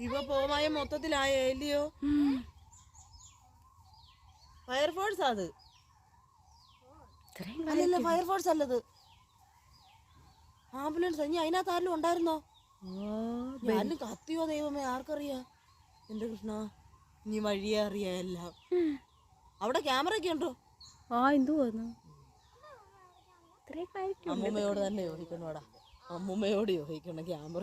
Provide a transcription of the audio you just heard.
ഇവ പോമായ മൊത്തത്തിലായോ ഫയർഫോഴ്സ് അത് അല്ലല്ല ഫയർഫോഴ്സ് അല്ലത് ആംബുലൻസ്. ഇനി അതിനകത്ത് ആരെങ്കിലും ഉണ്ടായിരുന്നോ? ഞാനും കത്തിയോ ദൈവമേ, ആർക്കറിയാ. എന്റെ കൃഷ്ണ, നീ വഴിയെ അറിയാം. അവിടെ ക്യാമറ ഒക്കെ ഉണ്ടോ? അമ്മൂമ്മയോട് തന്നെ ചോദിക്കണോടാ, അമ്മൂമ്മയോട് ചോദിക്കണം ക്യാമറ.